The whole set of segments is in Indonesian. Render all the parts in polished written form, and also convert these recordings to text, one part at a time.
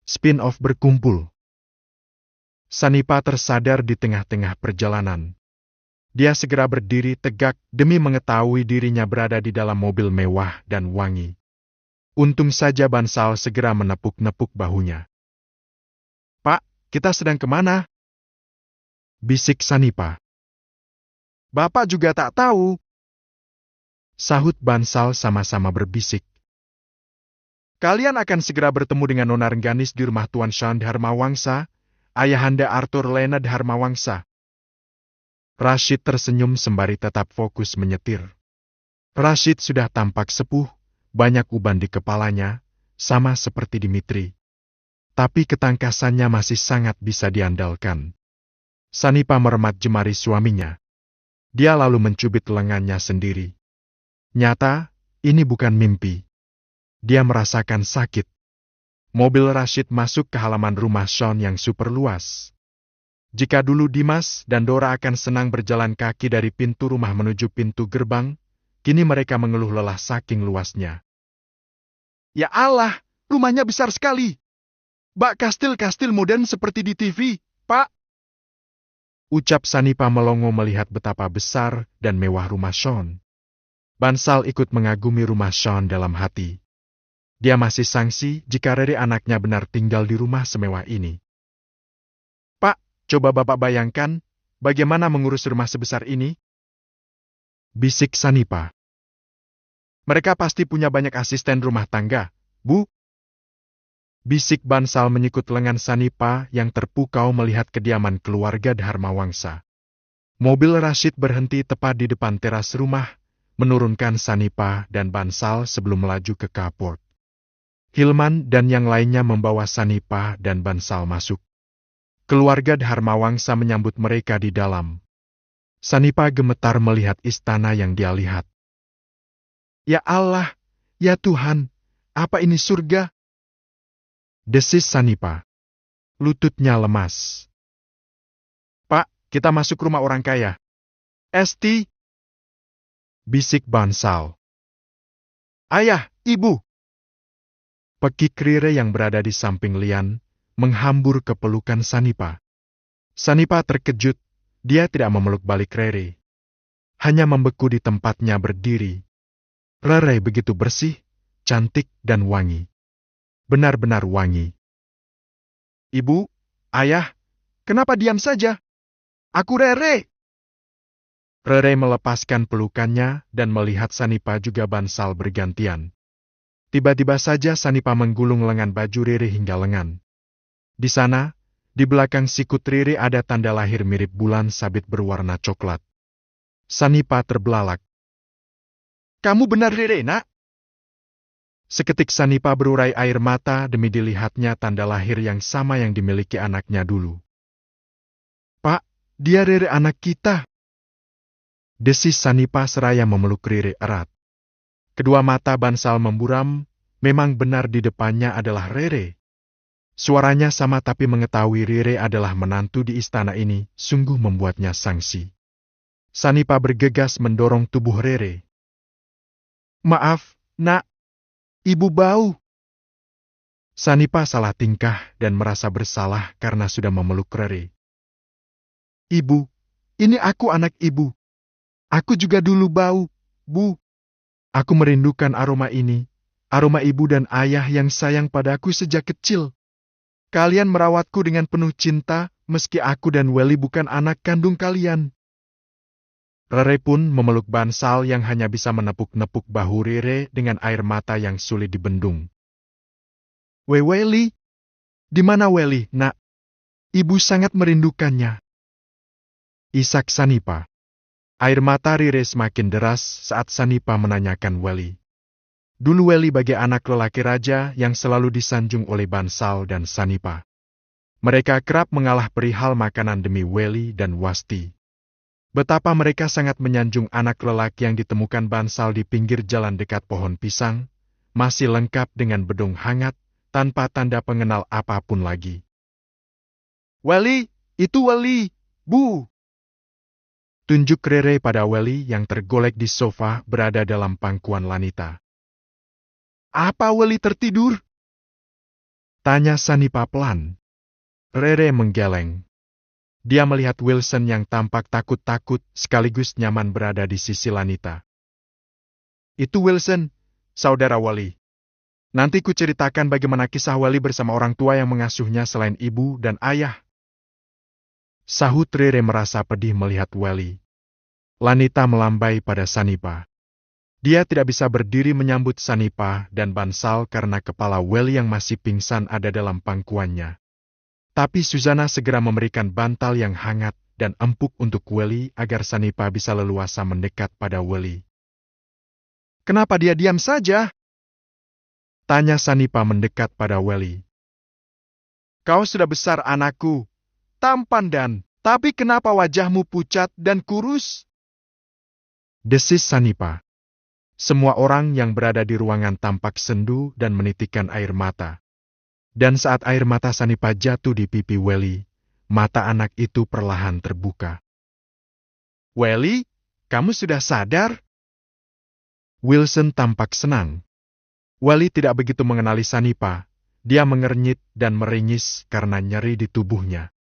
Spin-off berkumpul. Sanipa tersadar di tengah-tengah perjalanan. Dia segera berdiri tegak demi mengetahui dirinya berada di dalam mobil mewah dan wangi. Untung saja Bansal segera menepuk-nepuk bahunya. "Pak, kita sedang kemana?" bisik Sanipa. "Bapak juga tak tahu," sahut Bansal sama-sama berbisik. "Kalian akan segera bertemu dengan Nona Rengganis di rumah Tuan Sean Dharmawangsa, ayahanda Arthur Lena Dharmawangsa." Rashid tersenyum sembari tetap fokus menyetir. Rashid sudah tampak sepuh, banyak uban di kepalanya, sama seperti Dimitri. Tapi ketangkasannya masih sangat bisa diandalkan. Sanipa meremat jemari suaminya. Dia lalu mencubit lengannya sendiri. Nyata, ini bukan mimpi. Dia merasakan sakit. Mobil Rashid masuk ke halaman rumah Sean yang super luas. Jika dulu Dimas dan Dora akan senang berjalan kaki dari pintu rumah menuju pintu gerbang, kini mereka mengeluh lelah saking luasnya. "Ya Allah, rumahnya besar sekali. Bak kastil-kastil modern seperti di TV, Pak," ucap Sanipa melongo melihat betapa besar dan mewah rumah Sean. Bansal ikut mengagumi rumah Sean dalam hati. Dia masih sangsi jika Rere anaknya benar tinggal di rumah semewah ini. "Pak, coba Bapak bayangkan, bagaimana mengurus rumah sebesar ini?" bisik Sanipa. "Mereka pasti punya banyak asisten rumah tangga, Bu," bisik Bansal menyikut lengan Sanipa yang terpukau melihat kediaman keluarga Dharmawangsa. Mobil Rashid berhenti tepat di depan teras rumah, menurunkan Sanipa dan Bansal sebelum melaju ke carport. Hilman dan yang lainnya membawa Sanipa dan Bansal masuk. Keluarga Dharmawangsa menyambut mereka di dalam. Sanipa gemetar melihat istana yang dia lihat. "Ya Allah, ya Tuhan, apa ini surga?" desis Sanipa. Lututnya lemas. "Pak, kita masuk rumah orang kaya." "Esti," bisik Bansal. "Ayah, Ibu." Pekik Rere yang berada di samping Lian menghambur ke pelukan Sanipa. Sanipa terkejut, dia tidak memeluk balik Rere. Hanya membeku di tempatnya berdiri. Rere begitu bersih, cantik dan wangi. Benar-benar wangi. "Ibu, Ayah, kenapa diam saja? Aku Rere." Rere melepaskan pelukannya dan melihat Sanipa juga Bansal bergantian. Tiba-tiba saja Sanipa menggulung lengan baju Rere hingga lengan. Di sana, di belakang sikut Rere ada tanda lahir mirip bulan sabit berwarna coklat. Sanipa terbelalak. "Kamu benar Rere, Nak?" Seketik Sanipa berurai air mata demi dilihatnya tanda lahir yang sama yang dimiliki anaknya dulu. "Pak, dia Rere anak kita," desis Sanipa seraya memeluk Rere erat. Kedua mata Bansal memburam, memang benar di depannya adalah Rere. Suaranya sama tapi mengetahui Rere adalah menantu di istana ini, sungguh membuatnya sangsi. Sanipa bergegas mendorong tubuh Rere. "Maaf, Nak. Ibu bau." Sanipa salah tingkah dan merasa bersalah karena sudah memeluk Rere. "Ibu, ini aku anak Ibu. Aku juga dulu bau, Bu. Aku merindukan aroma ini, aroma ibu dan ayah yang sayang padaku sejak kecil. Kalian merawatku dengan penuh cinta, meski aku dan Welly bukan anak kandung kalian." Rere pun memeluk Bansal yang hanya bisa menepuk-nepuk bahu Rere dengan air mata yang sulit dibendung. Welly? Di mana Welly, Nak? Ibu sangat merindukannya." Isak Sanipa. Air mata Rere semakin deras saat Sanipa menanyakan Welly. Dulu Welly bagai anak lelaki raja yang selalu disanjung oleh Bansal dan Sanipa. Mereka kerap mengalah perihal makanan demi Welly dan Wasti. Betapa mereka sangat menyanjung anak lelaki yang ditemukan Bansal di pinggir jalan dekat pohon pisang, masih lengkap dengan bedong hangat, tanpa tanda pengenal apapun lagi. "Welly, itu Welly, Bu." Tunjuk Rere pada Welly yang tergolek di sofa berada dalam pangkuan wanita. "Apa Welly tertidur?" Tanya Sanipa pelan. Rere menggeleng. Dia melihat Wilson yang tampak takut-takut sekaligus nyaman berada di sisi Lanita. Itu Wilson, saudara Wali. Nanti ku ceritakan bagaimana kisah Wali bersama orang tua yang mengasuhnya selain ibu dan ayah. Sahut Rere merasa pedih melihat Wali. Lanita melambai pada Sanipa. Dia tidak bisa berdiri menyambut Sanipa dan Bansal karena kepala Wali yang masih pingsan ada dalam pangkuannya. Tapi Susana segera memberikan bantal yang hangat dan empuk untuk Wali agar Sanipa bisa leluasa mendekat pada Wali. Kenapa dia diam saja? Tanya Sanipa mendekat pada Wali. Kau sudah besar anakku, tampan tapi kenapa wajahmu pucat dan kurus? Desis Sanipa. Semua orang yang berada di ruangan tampak sendu dan menitikkan air mata. Dan saat air mata Sanipa jatuh di pipi Wali, mata anak itu perlahan terbuka. Wali, kamu sudah sadar? Wilson tampak senang. Wali tidak begitu mengenali Sanipa. Dia mengernyit dan meringis karena nyeri di tubuhnya.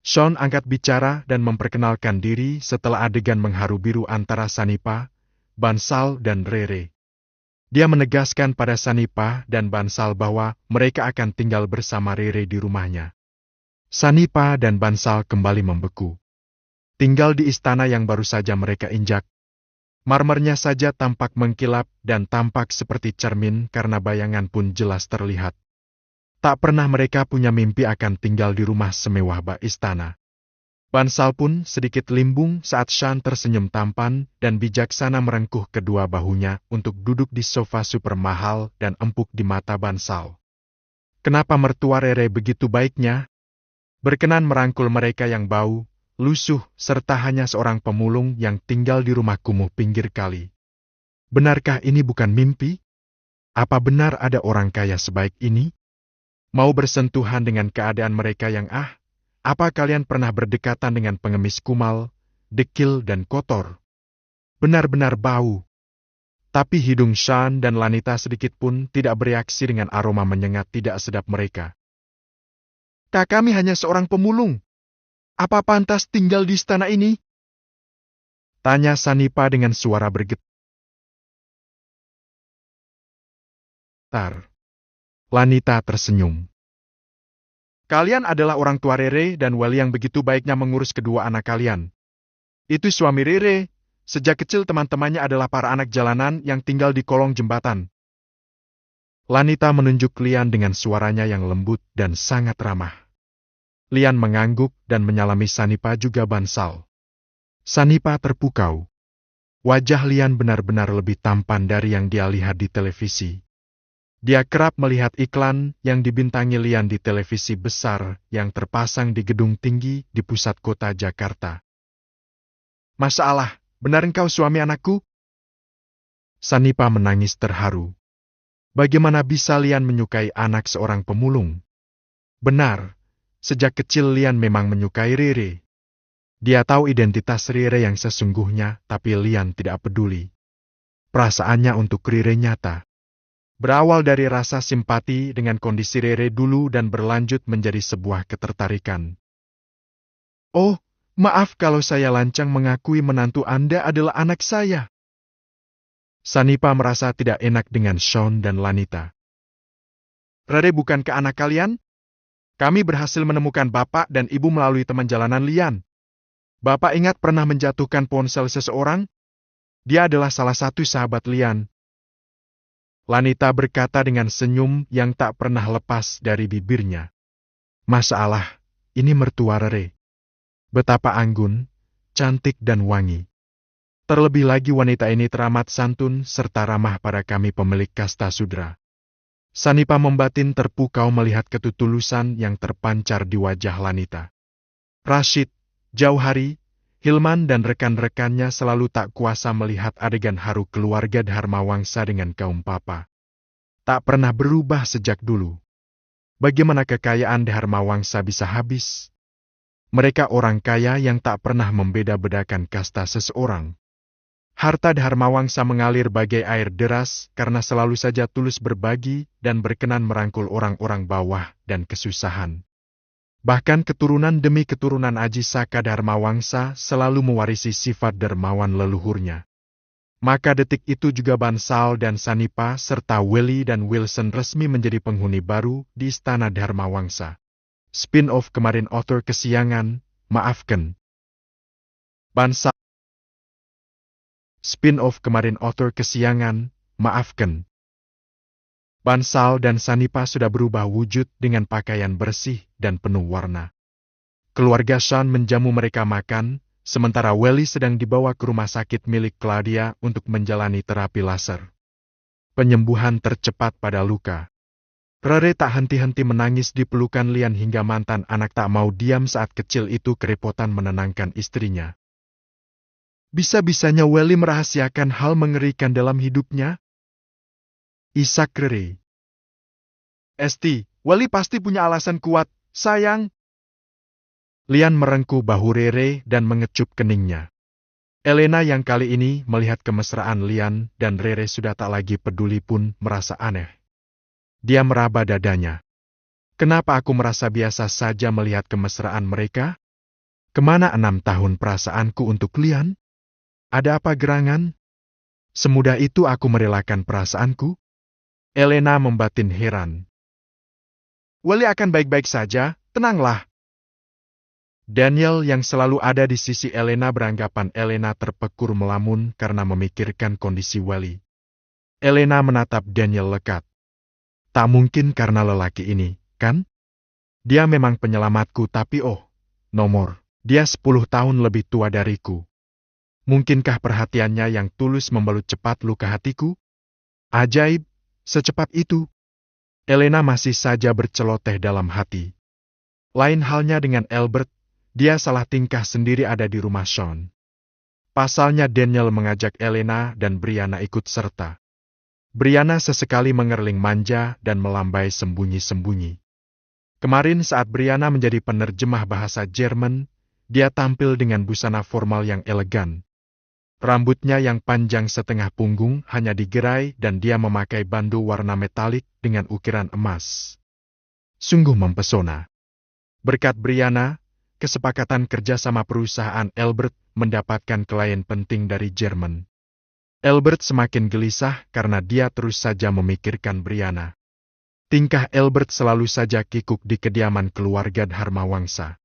Sean angkat bicara dan memperkenalkan diri setelah adegan mengharu biru antara Sanipa, Bansal, dan Rere. Dia menegaskan pada Sanipa dan Bansal bahwa mereka akan tinggal bersama Rere di rumahnya. Sanipa dan Bansal kembali membeku. Tinggal di istana yang baru saja mereka injak. Marmernya saja tampak mengkilap dan tampak seperti cermin karena bayangan pun jelas terlihat. Tak pernah mereka punya mimpi akan tinggal di rumah semewah bak istana. Bansal pun sedikit limbung saat Sean tersenyum tampan dan bijaksana merengkuh kedua bahunya untuk duduk di sofa super mahal dan empuk di mata Bansal. Kenapa mertua Rere begitu baiknya? Berkenan merangkul mereka yang bau, lusuh, serta hanya seorang pemulung yang tinggal di rumah kumuh pinggir kali. Benarkah ini bukan mimpi? Apa benar ada orang kaya sebaik ini? Mau bersentuhan dengan keadaan mereka yang apa kalian pernah berdekatan dengan pengemis kumal, dekil dan kotor? Benar-benar bau. Tapi hidung Sean dan Lanita sedikit pun tidak bereaksi dengan aroma menyengat tidak sedap mereka. Kami hanya seorang pemulung. Apa pantas tinggal di istana ini? Tanya Sanipa dengan suara bergetar. Lanita tersenyum. Kalian adalah orang tua Rere dan Wali yang begitu baiknya mengurus kedua anak kalian. Itu suami Rere. Sejak kecil teman-temannya adalah para anak jalanan yang tinggal di kolong jembatan. Lanita menunjuk Lian dengan suaranya yang lembut dan sangat ramah. Lian mengangguk dan menyalami Sanipa juga Bansal. Sanipa terpukau. Wajah Lian benar-benar lebih tampan dari yang dia lihat di televisi. Dia kerap melihat iklan yang dibintangi Lian di televisi besar yang terpasang di gedung tinggi di pusat kota Jakarta. Masalah, benar engkau suami anakku? Sanipa menangis terharu. Bagaimana bisa Lian menyukai anak seorang pemulung? Benar, sejak kecil Lian memang menyukai Rere. Dia tahu identitas Rere yang sesungguhnya, tapi Lian tidak peduli. Perasaannya untuk Rere nyata. Berawal dari rasa simpati dengan kondisi Rere dulu dan berlanjut menjadi sebuah ketertarikan. Oh, maaf kalau saya lancang mengakui menantu Anda adalah anak saya. Sanipa merasa tidak enak dengan Sean dan Lanita. Rere bukankah anak kalian? Kami berhasil menemukan bapak dan ibu melalui teman jalanan Lian. Bapak ingat pernah menjatuhkan ponsel seseorang? Dia adalah salah satu sahabat Lian. Lanita berkata dengan senyum yang tak pernah lepas dari bibirnya. Masalah, ini mertua Rere. Betapa anggun, cantik dan wangi. Terlebih lagi wanita ini teramat santun serta ramah pada kami pemilik kasta sudra. Sanipa membatin terpukau melihat ketutulusan yang terpancar di wajah Lanita. Rashid, Jauhari, Hilman dan rekan-rekannya selalu tak kuasa melihat adegan haru keluarga Dharmawangsa dengan kaum papa. Tak pernah berubah sejak dulu. Bagaimana kekayaan Dharmawangsa bisa habis? Mereka orang kaya yang tak pernah membeda-bedakan kasta seseorang. Harta Dharma Wangsa mengalir bagai air deras karena selalu saja tulus berbagi dan berkenan merangkul orang-orang bawah dan kesusahan. Bahkan keturunan demi keturunan Aji Saka Dharma Wangsa selalu mewarisi sifat dermawan leluhurnya. Maka detik itu juga Bansal dan Sanipa serta Welly dan Wilson resmi menjadi penghuni baru di Istana Dharma Wangsa. Spin-off kemarin author kesiangan, maafkan. Bansal. Spin-off kemarin author kesiangan, maafkan. Bansal dan Sanipa sudah berubah wujud dengan pakaian bersih dan penuh warna. Keluarga Sean menjamu mereka makan, sementara Welly sedang dibawa ke rumah sakit milik Claudia untuk menjalani terapi laser. Penyembuhan tercepat pada luka. Rere tak henti-henti menangis di pelukan Lian hingga mantan anak tak mau diam saat kecil itu kerepotan menenangkan istrinya. Bisa-bisanya Welly merahasiakan hal mengerikan dalam hidupnya? Isak Rere. Esti, Welly pasti punya alasan kuat, sayang. Lian merengkuh bahu Rere dan mengecup keningnya. Elena yang kali ini melihat kemesraan Lian dan Rere sudah tak lagi peduli pun merasa aneh. Dia meraba dadanya. Kenapa aku merasa biasa saja melihat kemesraan mereka? Kemana 6 tahun perasaanku untuk Lian? Ada apa gerangan? Semudah itu aku merelakan perasaanku? Elena membatin heran. Welly akan baik-baik saja, tenanglah. Daniel yang selalu ada di sisi Elena beranggapan Elena terpekur melamun karena memikirkan kondisi Welly. Elena menatap Daniel lekat. Tak mungkin karena lelaki ini, kan? Dia memang penyelamatku tapi nomor. Dia 10 tahun lebih tua dariku. Mungkinkah perhatiannya yang tulus membalut cepat luka hatiku? Ajaib, secepat itu. Elena masih saja berceloteh dalam hati. Lain halnya dengan Albert, dia salah tingkah sendiri ada di rumah Sean. Pasalnya Daniel mengajak Elena dan Brianna ikut serta. Brianna sesekali mengerling manja dan melambai sembunyi-sembunyi. Kemarin saat Brianna menjadi penerjemah bahasa Jerman, dia tampil dengan busana formal yang elegan. Rambutnya yang panjang setengah punggung hanya digerai dan dia memakai bandu warna metalik dengan ukiran emas. Sungguh mempesona. Berkat Brianna, kesepakatan kerjasama perusahaan Albert mendapatkan klien penting dari Jerman. Albert semakin gelisah karena dia terus saja memikirkan Brianna. Tingkah Albert selalu saja kikuk di kediaman keluarga Dharma Wangsa.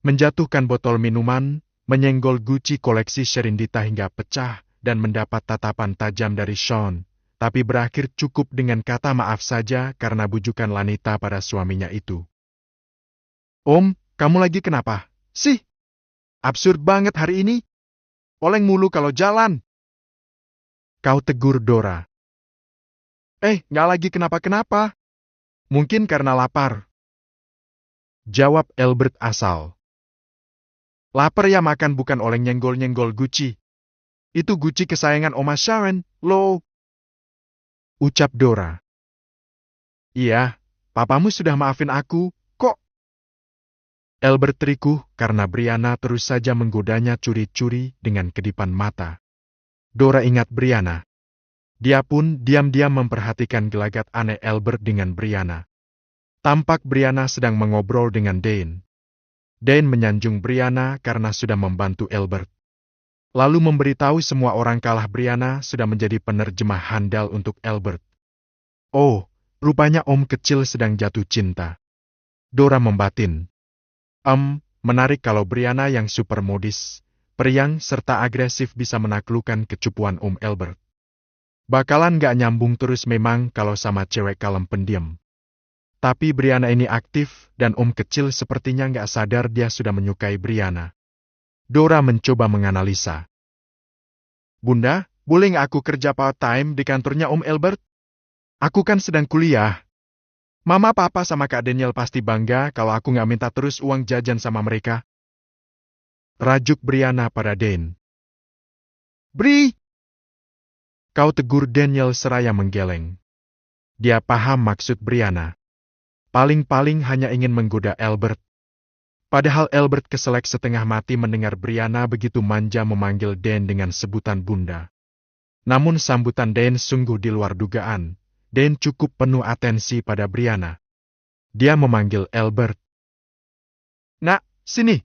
Menjatuhkan botol minuman, menyenggol guci koleksi Sherindita hingga pecah, dan mendapat tatapan tajam dari Sean, tapi berakhir cukup dengan kata maaf saja karena bujukan Lanita pada suaminya itu. Om, kamu lagi kenapa, sih? Absurd banget hari ini. Oleng mulu kalau jalan. Kau tegur Dora. Nggak lagi kenapa-kenapa. Mungkin karena lapar. Jawab Albert asal. Lapar ya makan bukan oleng nyenggol-nyenggol Gucci. Itu Gucci kesayangan Oma Sharon, loh. Ucap Dora. Iya, papamu sudah maafin aku, kok. Albert terikuh karena Brianna terus saja menggodanya curi-curi dengan kedipan mata. Dora ingat Brianna. Dia pun diam-diam memperhatikan gelagat aneh Albert dengan Brianna. Tampak Brianna sedang mengobrol dengan Dane. Dane menyanjung Brianna karena sudah membantu Albert. Lalu memberitahu semua orang kalah Brianna sudah menjadi penerjemah handal untuk Albert. Oh, rupanya om kecil sedang jatuh cinta. Dora membatin. Menarik kalau Brianna yang super modis, periang serta agresif bisa menaklukkan kecupuan om Albert. Bakalan gak nyambung terus memang kalau sama cewek kalem pendiam. Tapi Brianna ini aktif dan om kecil sepertinya gak sadar dia sudah menyukai Brianna. Dora mencoba menganalisa. Bunda, boleh gak aku kerja part-time di kantornya om Albert? Aku kan sedang kuliah. Mama, papa sama Kak Daniel pasti bangga kalau aku gak minta terus uang jajan sama mereka. Rajuk Brianna pada Dane. Bri! Kau tegur Daniel seraya menggeleng. Dia paham maksud Brianna. Paling-paling hanya ingin menggoda Albert. Padahal Albert keselak setengah mati mendengar Brianna begitu manja memanggil Dan dengan sebutan bunda. Namun sambutan Dan sungguh di luar dugaan. Dan cukup penuh atensi pada Brianna. Dia memanggil Albert. Nak, sini.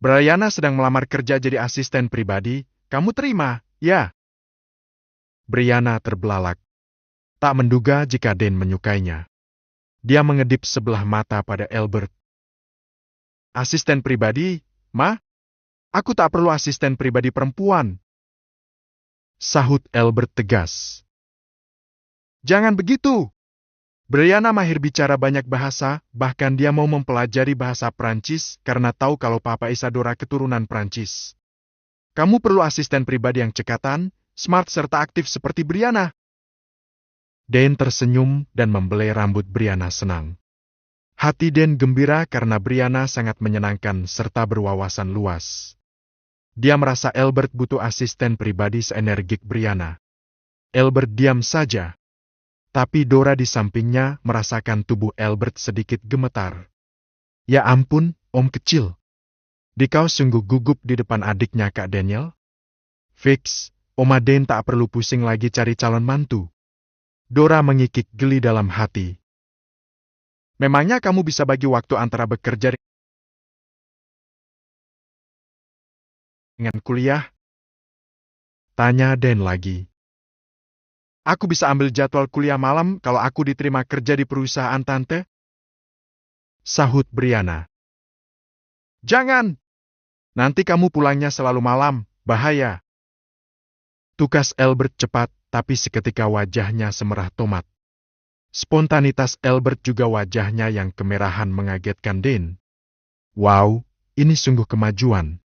Brianna sedang melamar kerja jadi asisten pribadi. Kamu terima, ya? Brianna terbelalak. Tak menduga jika Dan menyukainya. Dia mengedip sebelah mata pada Albert. Asisten pribadi, Ma? Aku tak perlu asisten pribadi perempuan. Sahut Albert tegas. Jangan begitu. Brianna mahir bicara banyak bahasa, bahkan dia mau mempelajari bahasa Prancis karena tahu kalau Papa Isadora keturunan Prancis. Kamu perlu asisten pribadi yang cekatan, smart serta aktif seperti Brianna. Dan tersenyum dan membelai rambut Brianna senang. Hati Dan gembira karena Brianna sangat menyenangkan serta berwawasan luas. Dia merasa Albert butuh asisten pribadi seenergik Brianna. Albert diam saja. Tapi Dora di sampingnya merasakan tubuh Albert sedikit gemetar. Ya ampun, Om kecil. Dikau sungguh gugup di depan adiknya Kak Daniel? Fix, Oma Dan tak perlu pusing lagi cari calon mantu. Dora mengikik geli dalam hati. Memangnya kamu bisa bagi waktu antara bekerja dengan kuliah? Tanya Dan lagi. Aku bisa ambil jadwal kuliah malam kalau aku diterima kerja di perusahaan Tante? Sahut Brianna. Jangan! Nanti kamu pulangnya selalu malam, bahaya. Tukas Albert cepat, tapi seketika wajahnya semerah tomat. Spontanitas Albert juga wajahnya yang kemerahan mengagetkan Dan. Wow, ini sungguh kemajuan.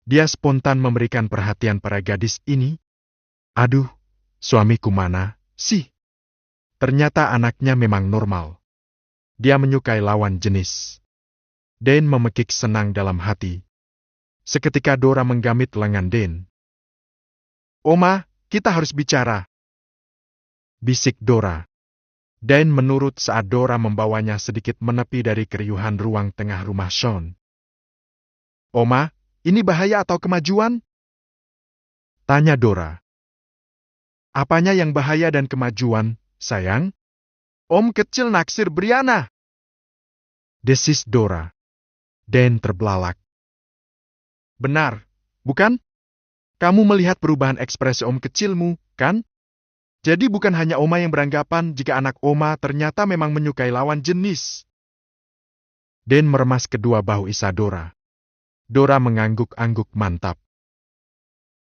Dia spontan memberikan perhatian pada gadis ini. Aduh, suamiku mana sih? Ternyata anaknya memang normal. Dia menyukai lawan jenis. Dan memekik senang dalam hati. Seketika Dora menggamit lengan Dan. Oma, kita harus bicara. Bisik Dora. Dan menurut saat Dora membawanya sedikit menepi dari keriuhan ruang tengah rumah Sean. Oma, ini bahaya atau kemajuan? Tanya Dora. Apanya yang bahaya dan kemajuan, sayang? Om kecil naksir Brianna. Desis Dora. Dan terbelalak. Benar, bukan? Kamu melihat perubahan ekspresi om kecilmu, kan? Jadi bukan hanya Oma yang beranggapan jika anak Oma ternyata memang menyukai lawan jenis. Dan meremas kedua bahu Isadora. Dora mengangguk-angguk mantap.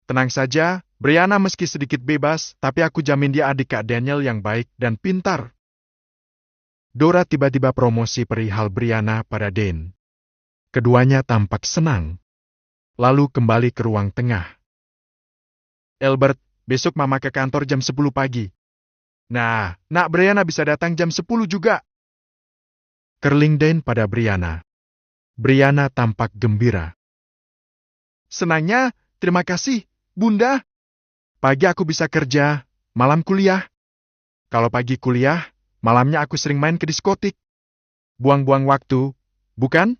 Tenang saja, Brianna meski sedikit bebas, tapi aku jamin dia adik Kak Daniel yang baik dan pintar. Dora tiba-tiba promosi perihal Brianna pada Dan. Keduanya tampak senang. Lalu kembali ke ruang tengah. Albert, besok Mama ke kantor jam 10 pagi. Nah, Nak Brianna bisa datang jam 10 juga. Kerling Dan pada Brianna. Brianna tampak gembira. Senangnya, terima kasih, Bunda. Pagi aku bisa kerja, malam kuliah. Kalau pagi kuliah, malamnya aku sering main ke diskotik. Buang-buang waktu, bukan?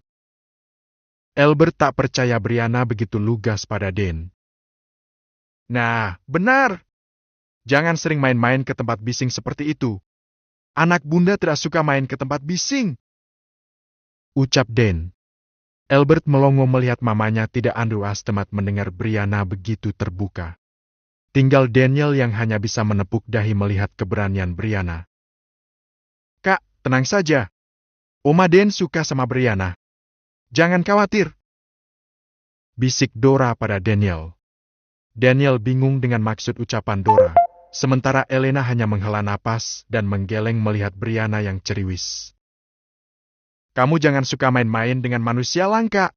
Albert tak percaya Brianna begitu lugas pada Dan. Nah, benar. Jangan sering main-main ke tempat bising seperti itu. Anak bunda tidak suka main ke tempat bising. Ucap Dan. Albert melongo melihat mamanya tidak underestimate mendengar Brianna begitu terbuka. Tinggal Daniel yang hanya bisa menepuk dahi melihat keberanian Brianna. Kak, tenang saja. Oma Dan suka sama Brianna. Jangan khawatir. Bisik Dora pada Daniel. Daniel bingung dengan maksud ucapan Dora, sementara Elena hanya menghela napas dan menggeleng melihat Brianna yang ceriwis. Kamu jangan suka main-main dengan manusia langka.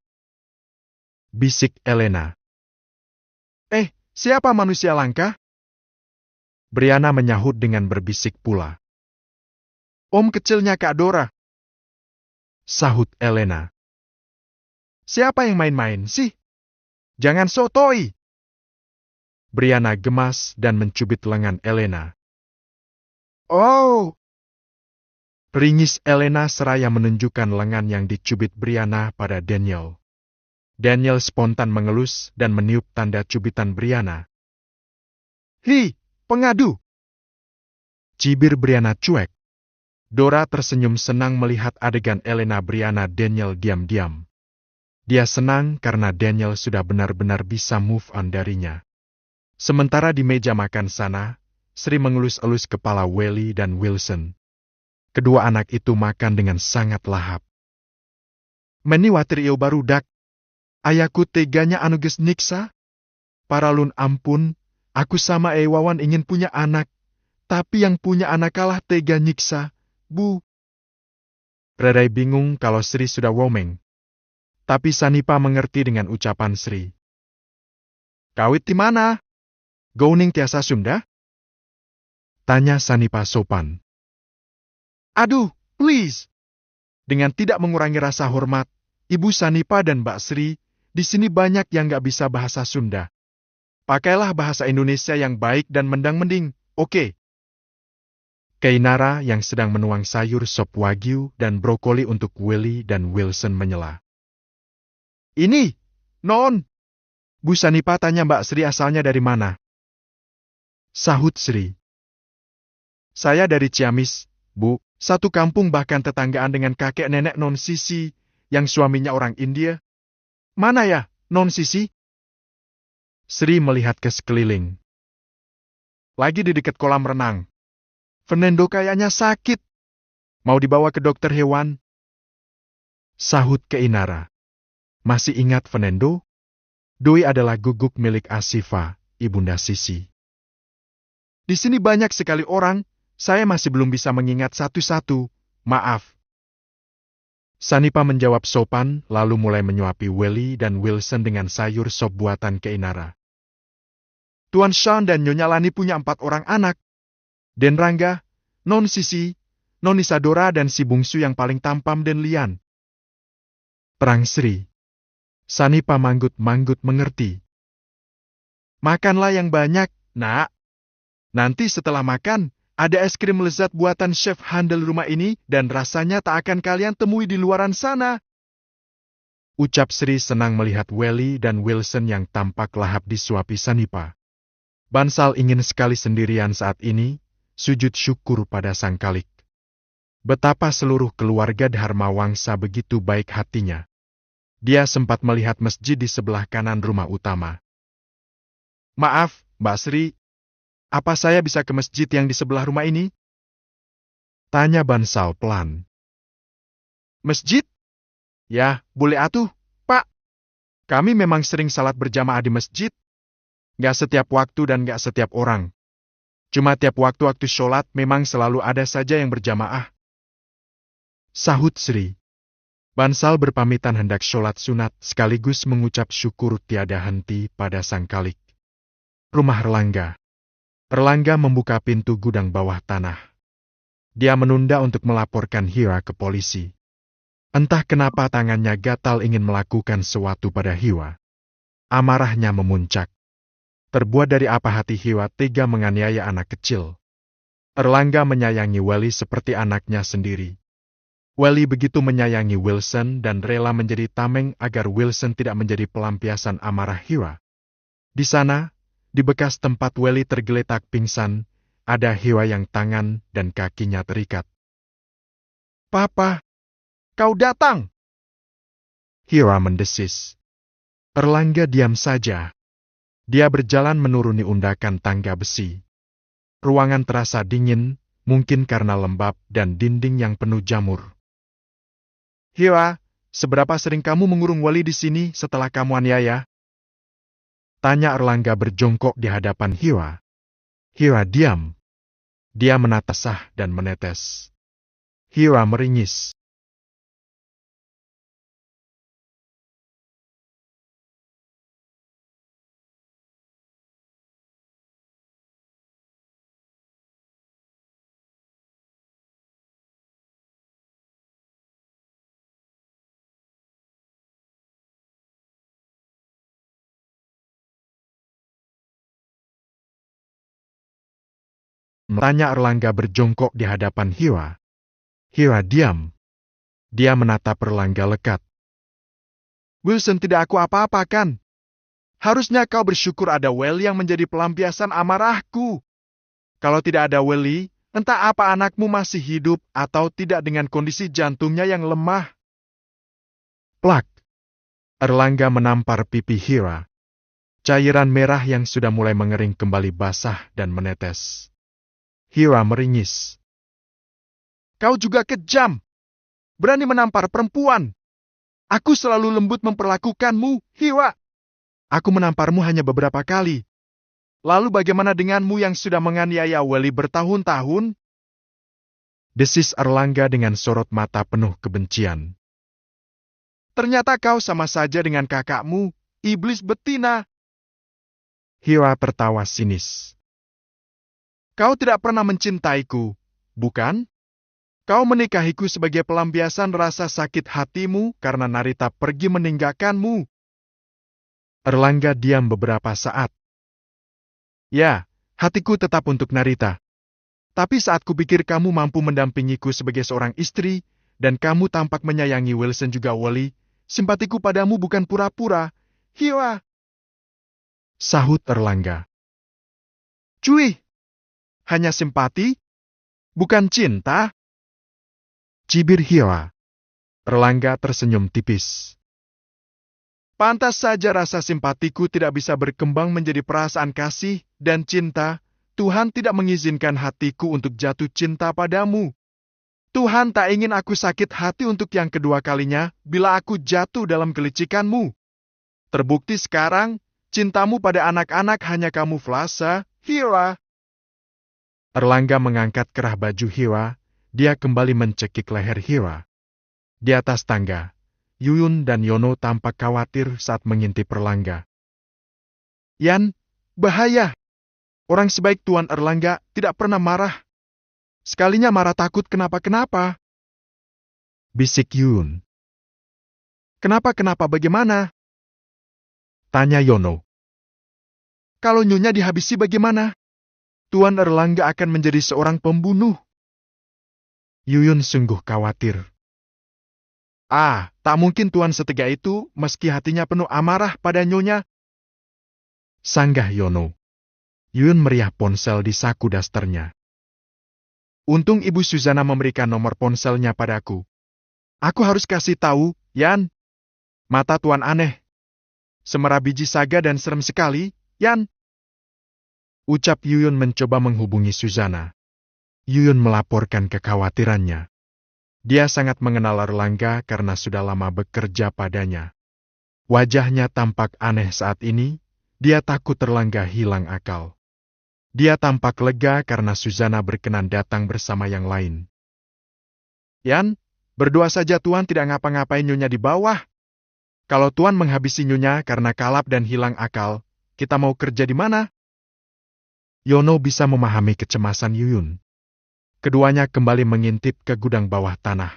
Bisik Elena. Siapa manusia langka? Brianna menyahut dengan berbisik pula. Om kecilnya Kak Dora. Sahut Elena. Siapa yang main-main sih? Jangan sotoi. Brianna gemas dan mencubit lengan Elena. Oh! Ringis Elena seraya menunjukkan lengan yang dicubit Brianna pada Daniel. Daniel spontan mengelus dan meniup tanda cubitan Brianna. "Hi, pengadu!" Cibir Brianna cuek. Dora tersenyum senang melihat adegan Elena Brianna Daniel diam-diam. Dia senang karena Daniel sudah benar-benar bisa move on darinya. Sementara di meja makan sana, Sri mengelus-elus kepala Welly dan Wilson. Kedua anak itu makan dengan sangat lahap. "Meni watir iyo barudak. Ayahku teganya anuges niksa. Paralun ampun, aku sama Wawan ingin punya anak, tapi yang punya anak kalah tega nyiksa, Bu." Redai bingung kalau Sri sudah womeng. Tapi Sanipa mengerti dengan ucapan Sri. "Kawit di mana? Gouning tiasa Sunda?" Tanya Sanipa sopan. "Aduh, please." Dengan tidak mengurangi rasa hormat, Ibu Sanipa dan Mbak Sri, di sini banyak yang gak bisa bahasa Sunda. Pakailah bahasa Indonesia yang baik dan mendang-mending, oke? Keinara yang sedang menuang sayur sop wagyu dan brokoli untuk Willy dan Wilson menyela. "Ini, Non." Bu Sanipa tanya Mbak Sri asalnya dari mana. Sahut Sri. "Saya dari Ciamis, Bu. Satu kampung bahkan tetanggaan dengan kakek nenek Non Sisi, yang suaminya orang India." "Mana ya, Non Sisi?" Sri melihat ke sekeliling. "Lagi di dekat kolam renang. Fernando kayaknya sakit. Mau dibawa ke dokter hewan?" Sahut Keinara. "Masih ingat Fernando? Doi adalah guguk milik Asifa, Ibunda Sisi." "Di sini banyak sekali orang, saya masih belum bisa mengingat satu-satu. Maaf." Sanipa menjawab sopan, lalu mulai menyuapi Welly dan Wilson dengan sayur sop buatan Keinara. "Tuan Sean dan Nyonya Lani punya 4 orang anak. Den Rangga, Non Sisi, Non Isadora dan si bungsu yang paling tampam Den Lian." Perang Sri. Sanipa manggut-manggut mengerti. "Makanlah yang banyak, Nak. Nanti setelah makan, ada es krim lezat buatan chef handal rumah ini dan rasanya tak akan kalian temui di luaran sana." Ucap Sri senang melihat Welly dan Wilson yang tampak lahap disuapi Sanipa. Bansal ingin sekali sendirian saat ini, sujud syukur pada Sang Kalik. Betapa seluruh keluarga Dharma Wangsa begitu baik hatinya. Dia sempat melihat masjid di sebelah kanan rumah utama. "Maaf, Mbak Sri, apa saya bisa ke masjid yang di sebelah rumah ini?" Tanya Bansal pelan. "Masjid? Ya, boleh atuh, Pak. Kami memang sering salat berjamaah di masjid. Gak setiap waktu dan gak setiap orang. Cuma tiap waktu-waktu sholat memang selalu ada saja yang berjamaah." Sahut Sri. Bansal berpamitan hendak sholat sunat sekaligus mengucap syukur tiada henti pada Sang Kalik. Rumah Erlangga. Erlangga membuka pintu gudang bawah tanah. Dia menunda untuk melaporkan Hiwa ke polisi. Entah kenapa tangannya gatal ingin melakukan sesuatu pada Hiwa. Amarahnya memuncak. Terbuat dari apa hati Hiwa tega menganiaya anak kecil? Erlangga menyayangi Welly seperti anaknya sendiri. Welly begitu menyayangi Wilson dan rela menjadi tameng agar Wilson tidak menjadi pelampiasan amarah Hiwa. Di sana, di bekas tempat Welly tergeletak pingsan, ada Hiwa yang tangan dan kakinya terikat. "Papa, kau datang!" Hiwa mendesis. Erlangga diam saja. Dia berjalan menuruni undakan tangga besi. Ruangan terasa dingin, mungkin karena lembab dan dinding yang penuh jamur. "Hiwa, seberapa sering kamu mengurung Welly di sini setelah kamu aniaya?" Tanya Erlangga berjongkok di hadapan Hiwa. Hiwa diam. Dia menatap sah dan menetes. Hiwa meringis. Tanya Erlangga berjongkok di hadapan Hiwa. Hira diam. Dia menatap Erlangga lekat. Wilson, tidak aku apa-apakan. Harusnya kau bersyukur ada Welly yang menjadi pelampiasan amarahku. Kalau tidak ada Welly, entah apa anakmu masih hidup atau tidak dengan kondisi jantungnya yang lemah. Plak. Erlangga menampar pipi Hira. Cairan merah yang sudah mulai mengering kembali basah dan menetes. Hira meringis. Kau juga kejam. Berani menampar perempuan. Aku selalu lembut memperlakukanmu, Hira. Aku menamparmu hanya beberapa kali. Lalu bagaimana denganmu yang sudah menganiaya Welly bertahun-tahun? Desis Erlangga dengan sorot mata penuh kebencian. Ternyata kau sama saja dengan kakakmu, iblis betina. Hira tertawa sinis. Kau tidak pernah mencintaiku, bukan? Kau menikahiku sebagai pelampiasan rasa sakit hatimu karena Narita pergi meninggalkanmu. Erlangga diam beberapa saat. Ya, hatiku tetap untuk Narita. Tapi saat kupikir kamu mampu mendampingiku sebagai seorang istri, dan kamu tampak menyayangi Wilson juga Welly, simpatiku padamu bukan pura-pura. Hira. Sahut Erlangga. Cuy, hanya simpati? Bukan cinta? Cibir Hira. Erlangga tersenyum tipis. Pantas saja rasa simpatiku tidak bisa berkembang menjadi perasaan kasih dan cinta. Tuhan tidak mengizinkan hatiku untuk jatuh cinta padamu. Tuhan tak ingin aku sakit hati untuk yang kedua kalinya bila aku jatuh dalam kelicikanmu. Terbukti sekarang, cintamu pada anak-anak hanya kamuflase, Hira. Erlangga mengangkat kerah baju Hira, dia kembali mencekik leher Hira. Di atas tangga, Yuyun dan Yono tampak khawatir saat mengintip Erlangga. Yan, bahaya. Orang sebaik Tuan Erlangga tidak pernah marah. Sekalinya marah takut kenapa-kenapa. Bisik Yuyun. Kenapa-kenapa bagaimana? Tanya Yono. Kalau Nyonya dihabisi bagaimana? Tuan Erlangga akan menjadi seorang pembunuh. Yuyun sungguh khawatir. Tak mungkin Tuan setega itu meski hatinya penuh amarah pada Nyonya. Sanggah Yono. Yuyun meriah ponsel di saku dasternya. Untung Ibu Suzana memberikan nomor ponselnya padaku. Aku harus kasih tahu, Yan. Mata Tuan aneh. Semera biji saga dan serem sekali, Yan. Ucap Yuyun mencoba menghubungi Suzana. Yuyun melaporkan kekhawatirannya. Dia sangat mengenal Erlangga karena sudah lama bekerja padanya. Wajahnya tampak aneh saat ini, dia takut Erlangga hilang akal. Dia tampak lega karena Suzana berkenan datang bersama yang lain. Yan, berdoa saja Tuan tidak ngapa-ngapain Nyonya di bawah. Kalau Tuan menghabisi Nyonya karena kalap dan hilang akal, kita mau kerja di mana? Yono bisa memahami kecemasan Yuyun. Keduanya kembali mengintip ke gudang bawah tanah.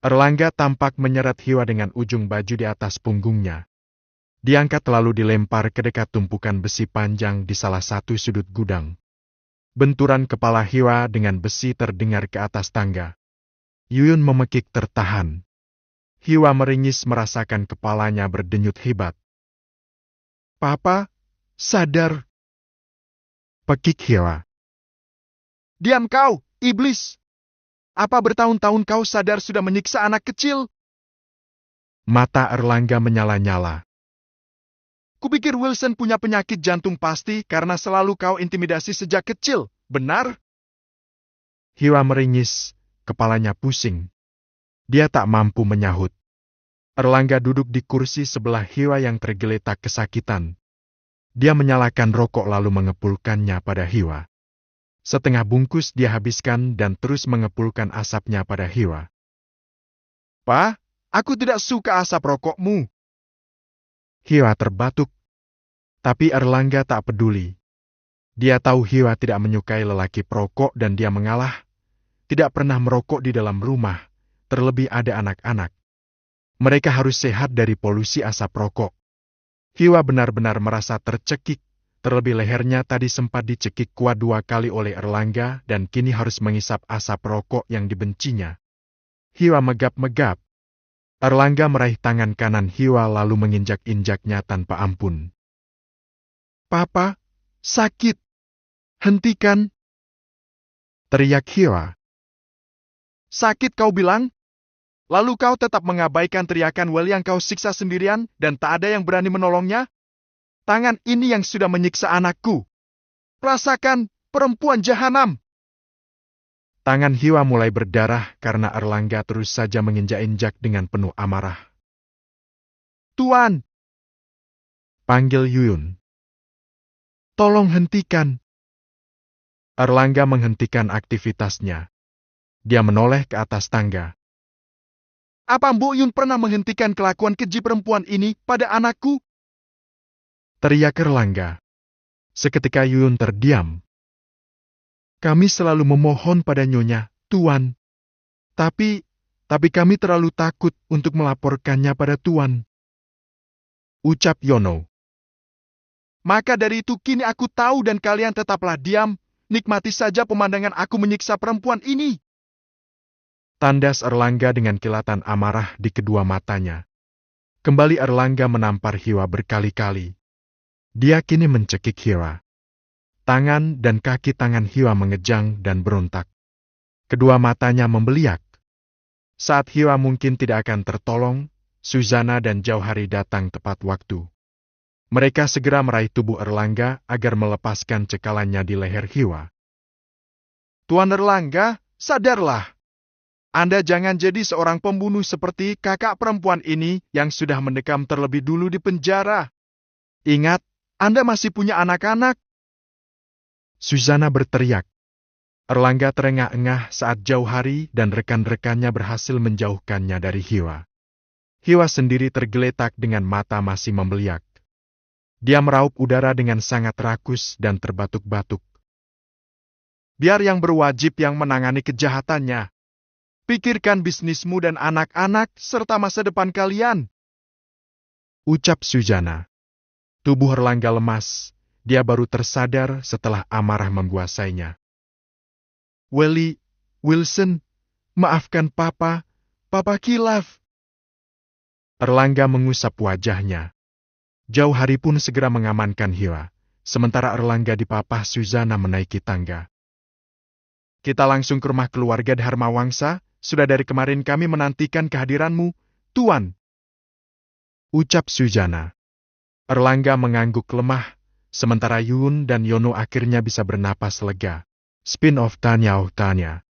Erlangga tampak menyeret Hira dengan ujung baju di atas punggungnya. Diangkat lalu dilempar ke dekat tumpukan besi panjang di salah satu sudut gudang. Benturan kepala Hira dengan besi terdengar ke atas tangga. Yuyun memekik tertahan. Hira meringis merasakan kepalanya berdenyut hebat. Papa, sadar. Pekik Hira. Diam kau, iblis! Apa bertahun-tahun kau sadar sudah menyiksa anak kecil? Mata Erlangga menyala-nyala. Kupikir Wilson punya penyakit jantung pasti karena selalu kau intimidasi sejak kecil, benar? Hira meringis, kepalanya pusing. Dia tak mampu menyahut. Erlangga duduk di kursi sebelah Hira yang tergeletak kesakitan. Dia menyalakan rokok lalu mengepulkannya pada Hira. Setengah bungkus dia habiskan dan terus mengepulkan asapnya pada Hira. Pa, aku tidak suka asap rokokmu. Hira terbatuk. Tapi Erlangga tak peduli. Dia tahu Hira tidak menyukai lelaki perokok dan dia mengalah. Tidak pernah merokok di dalam rumah, terlebih ada anak-anak. Mereka harus sehat dari polusi asap rokok. Hira benar-benar merasa tercekik, terlebih lehernya tadi sempat dicekik kuat 2 kali oleh Erlangga dan kini harus mengisap asap rokok yang dibencinya. Hiwa megap-megap. Erlangga meraih tangan kanan Hiwa lalu menginjak-injaknya tanpa ampun. "Papa, sakit! Hentikan!" teriak Hiwa. "Sakit kau bilang? Lalu kau tetap mengabaikan teriakan Wel yang kau siksa sendirian dan tak ada yang berani menolongnya? Tangan ini yang sudah menyiksa anakku. Rasakan, perempuan jahanam!" Tangan Hiwa mulai berdarah karena Erlangga terus saja menginjak-injak dengan penuh amarah. "Tuan!" panggil Yuyun. "Tolong hentikan!" Erlangga menghentikan aktivitasnya. Dia menoleh ke atas tangga. "Apa Mbok Yun pernah menghentikan kelakuan keji perempuan ini pada anakku?" teriak Erlangga. Seketika Yuyun terdiam. "Kami selalu memohon pada Nyonya, Tuan. Tapi kami terlalu takut untuk melaporkannya pada Tuan," ucap Yono. "Maka dari itu kini aku tahu dan kalian tetaplah diam. Nikmati saja pemandangan aku menyiksa perempuan ini." Tandas Erlangga dengan kilatan amarah di kedua matanya. Kembali Erlangga menampar Hiwa berkali-kali. Dia kini mencekik Hiwa. Tangan dan kaki tangan Hiwa mengejang dan berontak. Kedua matanya membeliak. Saat Hiwa mungkin tidak akan tertolong, Suzana dan Jauhari datang tepat waktu. Mereka segera meraih tubuh Erlangga agar melepaskan cekalannya di leher Hiwa. "Tuan Erlangga, sadarlah! Anda jangan jadi seorang pembunuh seperti kakak perempuan ini yang sudah mendekam terlebih dulu di penjara. Ingat, Anda masih punya anak-anak." Suzana berteriak. Erlangga terengah-engah saat Jauhari dan rekan-rekannya berhasil menjauhkannya dari Hiwa. Hiwa sendiri tergeletak dengan mata masih membeliak. Dia meraup udara dengan sangat rakus dan terbatuk-batuk. "Biar yang berwajib yang menangani kejahatannya. Pikirkan bisnismu dan anak-anak serta masa depan kalian," ucap Suzana. Tubuh Erlangga lemas. Dia baru tersadar setelah amarah menguasainya. "Welly, Wilson, maafkan Papa. Papa kilaf." Erlangga mengusap wajahnya. Jauhari pun segera mengamankan Hiwa, sementara Erlangga dipapah Suzana menaiki tangga. "Kita langsung ke rumah keluarga Dharma Wangsa. Sudah dari kemarin kami menantikan kehadiranmu, Tuan," ucap Suzana. Erlangga mengangguk lemah, sementara Yun dan Yono akhirnya bisa bernapas lega. Spin-off Tanya.